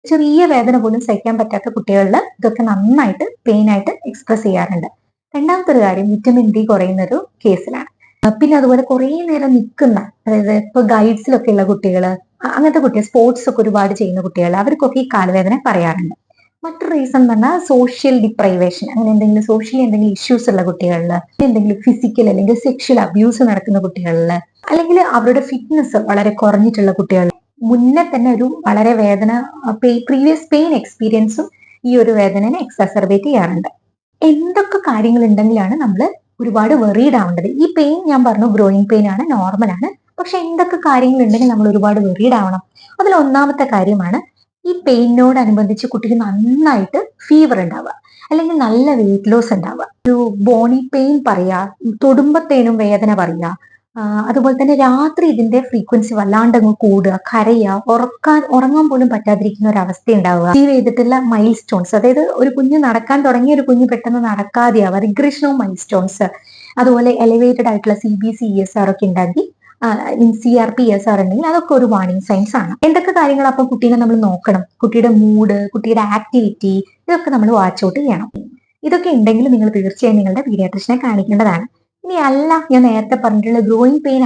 ചെറിയ വേദന പോലും സഹിക്കാൻ പറ്റാത്ത കുട്ടികളിൽ ഇതൊക്കെ നന്നായിട്ട് പെയിൻ ആയിട്ട് എക്സ്പ്രസ് ചെയ്യാറുണ്ട്. രണ്ടാമത്തെ ഒരു കാര്യം വിറ്റമിൻ ഡി കുറയുന്ന ഒരു കേസിലാണ്. പിന്നെ അതുപോലെ കുറേ നേരം നിൽക്കുന്ന, അതായത് ഇപ്പൊ ഗൈഡ്സിലൊക്കെ ഉള്ള കുട്ടികള്, അങ്ങനത്തെ കുട്ടികൾ സ്പോർട്സ് ഒക്കെ ഒരുപാട് ചെയ്യുന്ന കുട്ടികൾ, അവർക്കൊക്കെ ഈ കാലുവേദന പറയാറുണ്ട്. മറ്റൊരു റീസൺ എന്ന് പറഞ്ഞാൽ സോഷ്യൽ ഡിപ്രൈവേഷൻ, അങ്ങനെ എന്തെങ്കിലും സോഷ്യലി എന്തെങ്കിലും ഇഷ്യൂസ് ഉള്ള കുട്ടികളിൽ, എന്തെങ്കിലും ഫിസിക്കൽ അല്ലെങ്കിൽ സെക്ഷൽ അബ്യൂസ് നടക്കുന്ന കുട്ടികളിൽ, അല്ലെങ്കിൽ അവരുടെ ഫിറ്റ്നസ് വളരെ കുറഞ്ഞിട്ടുള്ള കുട്ടികളിൽ, മുന്നേ തന്നെ ഒരു വളരെ വേദന, പ്രീവിയസ് പെയിൻ എക്സ്പീരിയൻസും ഈ ഒരു വേദനനെ എക്സാസർബേറ്റ് ചെയ്യാറുണ്ട്. എന്തൊക്കെ കാര്യങ്ങൾ ഉണ്ടെങ്കിലാണ് നമ്മൾ ഒരുപാട് വെറീഡ് ആവേണ്ടത്? ഈ പെയിൻ ഞാൻ പറഞ്ഞു ഗ്രോയിങ് പെയിൻ ആണ്, നോർമൽ ആണ്. പക്ഷെ എന്തൊക്കെ കാര്യങ്ങൾ ഉണ്ടെങ്കിൽ നമ്മൾ ഒരുപാട് വെറീഡ് ആവണം? അതിൽ ഒന്നാമത്തെ കാര്യമാണ് ഈ പെയിനോടനുബന്ധിച്ച് കുട്ടിക്ക് നന്നായിട്ട് ഫീവർ ഉണ്ടാവുക, അല്ലെങ്കിൽ നല്ല വെയിറ്റ് ലോസ് ഉണ്ടാവുക, ഒരു ബോണി പെയിൻ പറയാ, തൊടുമ്പത്തേനും വേദന പറയാ, അതുപോലെ തന്നെ രാത്രി ഇതിന്റെ ഫ്രീക്വൻസി വല്ലാണ്ടങ്ങ് കൂടുക, കരയുക, ഉറങ്ങാൻ പോലും പറ്റാതിരിക്കുന്ന ഒരു അവസ്ഥ ഉണ്ടാവുക, അച്ചീവ് ചെയ്തിട്ടുള്ള മൈൽ സ്റ്റോൺസ്, അതായത് ഒരു കുഞ്ഞ് നടക്കാൻ തുടങ്ങിയ ഒരു കുഞ്ഞ് പെട്ടെന്ന് നടക്കാതെയാവുക, റിഗ്രഷൻ ഓഫ് മൈൽ സ്റ്റോൺസ്, അതുപോലെ എലിവേറ്റഡ് ആയിട്ടുള്ള CBC-ESR ഒക്കെ ഉണ്ടാക്കി CRP-ESR ഉണ്ടെങ്കിൽ അതൊക്കെ ഒരു വാർണിംഗ് സൈൻസ് ആണ്. എന്തൊക്കെ കാര്യങ്ങൾ അപ്പൊ കുട്ടീനെ നമ്മൾ നോക്കണം? കുട്ടിയുടെ മൂഡ്, കുട്ടിയുടെ ആക്ടിവിറ്റി, ഇതൊക്കെ നമ്മൾ വാച്ച് ഔട്ട് ചെയ്യണം. ഇതൊക്കെ ഉണ്ടെങ്കിൽ നിങ്ങൾ തീർച്ചയായും നിങ്ങളുടെ പീഡിയാട്രിഷനെ കാണിക്കേണ്ടതാണ്. ഇനി അല്ല, ഞാൻ നേരത്തെ പറഞ്ഞിട്ടുള്ള ഗ്രോയിങ് പെയിൻ